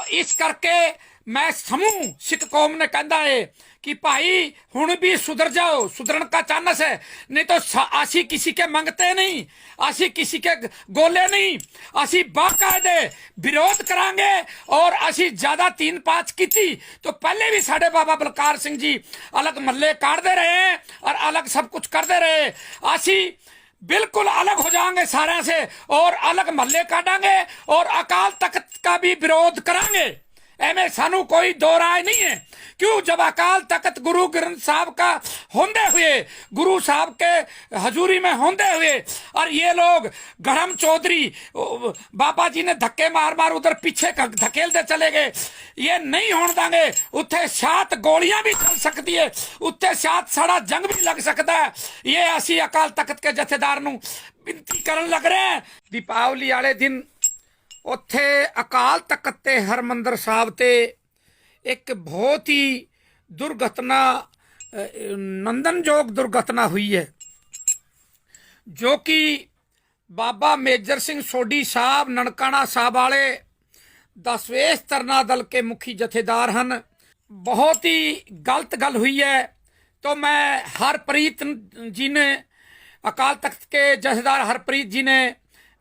इस करके मैं समूह सिख कौम ने कहता है कि भाई हुण भी सुधर जाओ, सुधरन का चांस है, नहीं तो असी किसी के मंगते नहीं, असी किसी के गोले नहीं, असी बाकायदे विरोध करांगे। और असी ज्यादा 3-5 की थी तो पहले भी साढ़े बाबा बलकार सिंह जी अलग महल्ले काटते रहे और अलग सब कुछ करते रहे। असी बिल्कुल अलग हो जाएंगे सारे से और अलग महल्ले काटांगे और अकाल तख्त का भी विरोध करांगे। एमें सानू कोई दो राय नहीं है। क्यों? जब अकाल तख्त गुरु ग्रंथ साहब का होंदे हुए, गुरु साहब के हजूरी में होंदे हुए और ये लोग गढ़म चौधरी बाबा जी ने धक्के मार मार उधर पीछे धकेलते चले गए, ये नहीं होने देंगे। उत्थे 7 गोलियां भी चल सकती है, उत्थे 7 सड़ा जंग भी लग सकता है। ये असी अकाल तख्त के जथेदार नू विनती करन लग रहे हैं। दीपावली वाले दिन उत्थे अकाल तख्त ते हरमंदर साहब ते एक बहुत ही दुर्घटना, नंदनयोग दुर्घटना हुई है, जो कि बाबा मेजर सिंह सोढ़ी साहब ननकाना साहब वाले दसवेश तरना दल के मुखी जथेदार हैं। बहुत ही गलत गल हुई है। तो मैं हरप्रीत जी ने, अकाल तख्त के जथेदार हरप्रीत जी ने,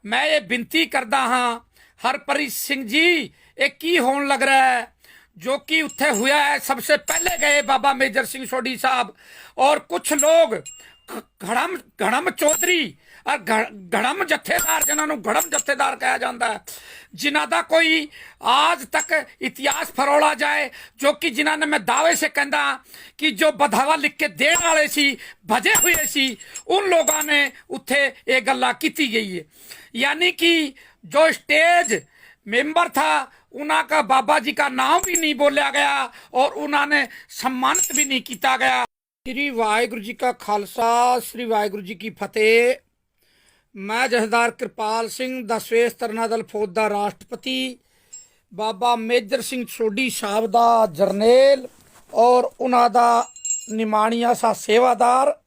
मैं ये विनती करता हाँ, हरप्रीत सिंह जी एक की होने लग रहा है जो कि उत्थे हुआ है। सबसे पहले गए बाबा मेजर सिंह सोढ़ी साहब और कुछ लोग घड़म चौधरी और घड़म जथेदार, जिन्होंने घड़म जथेदार कहा जाता है, जिन्हों का कोई आज तक इतिहास फरोला जाए, जो कि जिन्होंने मैं दावे से कहता कि जो बधावा लिख के देने वाले सी, भजे हुए सी, उन लोगों ने उत्थे ये गल्ला की गई है। यानी कि जो स्टेज मेंबर था उनका बाबा जी का नाम भी नहीं बोलिया गया और उन्होंने सम्मानित भी नहीं किया गया। श्री वाहिगुरु जी का खालसा, श्री वाहिगुरु जी की फतेह। मैं जथेदार कृपाल सिंह दसवेश तरना दल फौज का राष्ट्रपति, बाबा मेजर सिंह सोढ़ी साहब का जरनेल और उन्होंने निमाणिया सा सेवादार,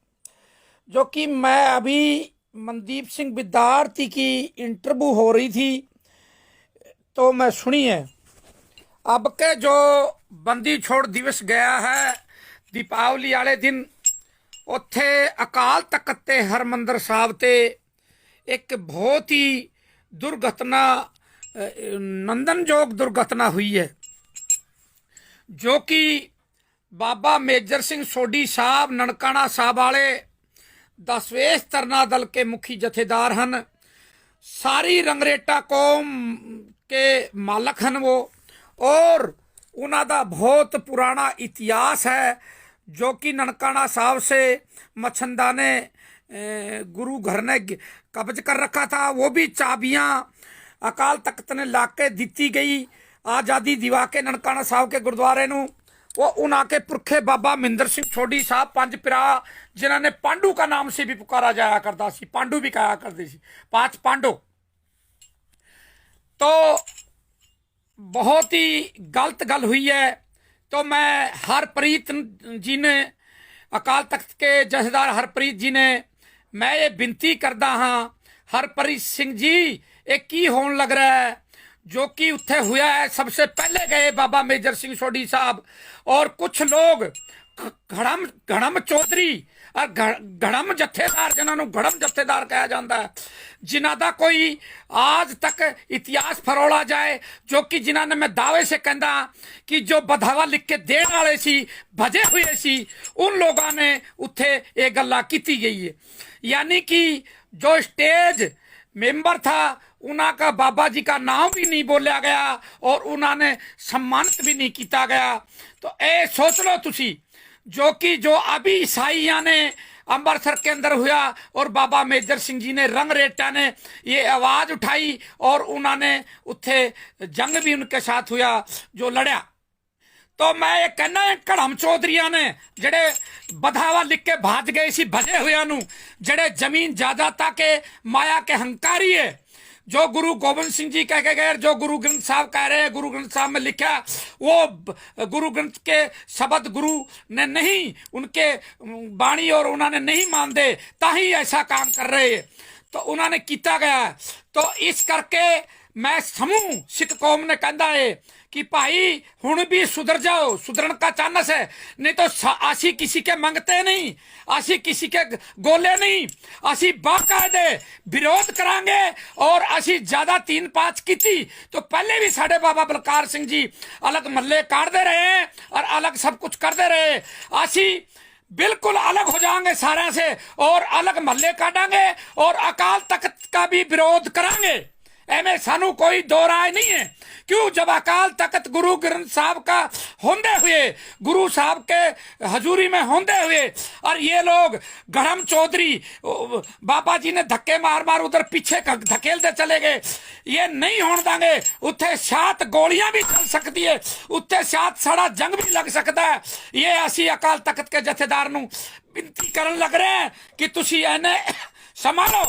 जो कि मैं अभी मनदीप सिंह विद्यार्थी की इंटरव्यू हो रही थी तो मैं सुनी है। अब के जो बंदी छोड़ दिवस गया है दीपावली वाले दिन, उत्थे अकाल तख्त ते हरमंदर साहब ते एक बहुत ही दुर्घटना, नंदनयोग दुर्घटना हुई है, जो कि बाबा मेजर सिंह सोढ़ी साहब ननकाना साहब वाले दसवेश तरना दल के मुखी जथेदार हैं। सारी रंगरेटा कौम के मालक हैं वो, और उन्होंने बहुत पुराना इतिहास है, जो कि ननकाना साहब से मछंदा ने गुरु घर ने कब्ज कर रखा था। वो भी चाबियां अकाल तख्त ने ला के दी गई आज़ादी दिवा के ननकाना साहब के गुरुद्वारे नू। वो उनके पुरखे बाबा महेंद्र सिंह सोढ़ी साहब 5 पिरा, जिन्होंने पांडु का नाम से भी पुकारा जाया करता सी, पांडु भी कहा करते सी, 5 पांडु। तो बहुत ही गलत गल हुई है। तो मैं हरप्रीत जी ने, अकाल तख्त के जथेदार हरप्रीत जी ने, मैं ये विनती करता हाँ, हरप्रीत सिंह जी एक की होने लग रहा है जो कि उत्थे हुआ है। सबसे पहले गए बाबा मेजर सिंह सोढ़ी साहब और कुछ लोग घड़म चौधरी और घड़म जथेदार, जिन्होंने घड़म जथेदार कहा जाता है, जिन्हों का कोई आज तक इतिहास फरोला जाए, जो कि जिन्होंने मैं दावे से कहता कि जो बधावा लिख के देने वाले सी, भजे हुए सी, उन लोगों ने उत्थे ये गल्ला की गई है। यानी कि जो स्टेज मेंबर था उनका बाबा जी का नाम भी नहीं बोलिया गया और उन्होंने सम्मानित भी नहीं किया गया। तो ए सोच लो तुसी, जो कि जो अभी ईसाइया ने अमृतसर के अंदर हुआ और बाबा मेजर सिंह जी ने रंगरेटा ने ये आवाज उठाई और उन्होंने उत्थे जंग भी उनके साथ हुआ जो लड़या। तो मैं ये कहना है घड़म चौधरिया ने जड़े बधावा लिख के भाज गए सी, भजे हुए नू, जड़े जमीन जायदाद के माया के हंकारी है, जो गुरु गोबिंद सिंह जी कह के गए, जो गुरु ग्रंथ साहब कह रहे हैं, गुरु ग्रंथ साहब में लिखा, वो गुरु ग्रंथ के शब्द गुरु ने नहीं, उनके बाणी और उन्होंने नहीं मानते, ताही ऐसा काम कर रहे हैं। तो उन्होंने किया गया। तो इस करके मैं समूह सिख कौम ने कहता है कि भाई हुण भी सुधर जाओ, सुधरन का चांस है, नहीं तो असी किसी के मंगते नहीं, असी किसी के गोले नहीं, असी बाकायदे विरोध करांगे। और असी ज्यादा 3-5 की थी तो पहले भी साढ़े बाबा बलकार सिंह जी अलग मल्ले काटते रहे और अलग सब कुछ करते रहे। असी बिल्कुल अलग हो जाएंगे सारे से और अलग महल्ले काटांगे और अकाल तख्त का भी विरोध करांगे। एमें सानू कोई दो राय नहीं है। क्यों? जब अकाल तख्त गुरु ग्रंथ साहब का होंदे हुए, गुरु साहब के हजूरी में होंदे हुए, और ये लोग गढ़म चौधरी बाबा जी ने धक्के मार मार उधर पीछे धकेलते चले गए। ये नहीं होने देंगे। उत्थे शायद गोलियां भी चल सकती है, उत्थे शायद सड़ा जंग भी लग सकता है। ये असी अकाल तख्त के जथेदार नूं विनती करन लग रहे हैं कि तुसी इन्हें संभालो।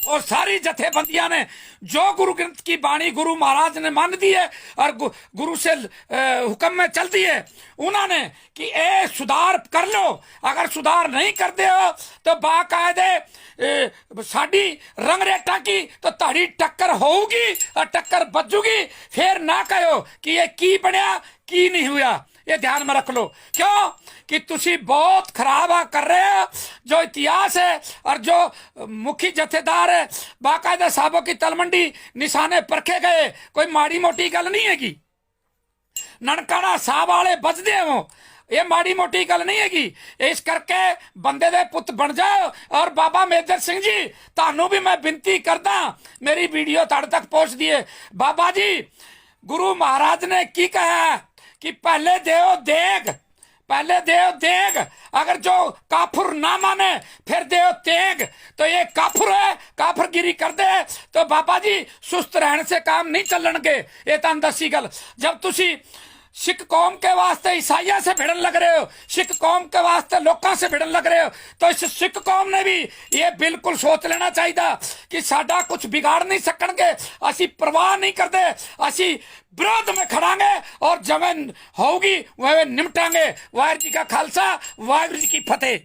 और सारी जथेबंदियां ने जो गुरु ग्रंथ की बाणी गुरु महाराज ने मान दी है और गुरु से हुक्म में चलती है, उन्होंने कि ए सुधार कर लो। अगर सुधार नहीं करते हो तो बाकायदे साड़ी रंगरेटा की तो ताड़ी टक्कर होगी और टक्कर बजूगी। फिर ना कहो कि ये की बनया की नहीं हुआ। ये ध्यान में रख लो। क्यों कि तुसी बहुत खराब कर रहे हो जो इतिहास है और जो मुखी जथेदार है। बाकायदा साहबों की तलमंडी निशाने परखे गए, कोई माड़ी मोटी गल नहीं है। ननकाना साहब वाले बजदे हो, ये माड़ी मोटी गल नहीं हैगी। इस करके बंदे दे पुत बन जाओ। और बाबा मेजर सिंह जी तानू भी मैं विनती करदा, मेरी वीडियो ताड़ तक पहुंच दिए। बाबा जी गुरु महाराज ने की कहा कि पहले देव देग, पहले देव देग, अगर जो काफुर ना माने फिर देव तेग। तो ये काफुर है, काफुरगिरी कर दे तो बाबा जी सुस्त रहने से काम नहीं चलणगे। ये तां दसी गल। जब तुसी सिख कौम के वास्ते ईसाइया से भिड़न लग रहे हो, सिख कौम के वास्ते लोगों से भिड़न लग रहे हो, तो इस सिख कौम ने भी ये बिल्कुल सोच लेना चाहिए कि साडा कुछ बिगाड़ नहीं सकणगे। असी परवाह नहीं करते, असी विरोध में खड़ांगे और जमें होगी वह निमटांगे। वाहिगुरू जी का खालसा, वाहिगुरू जी की फतेह।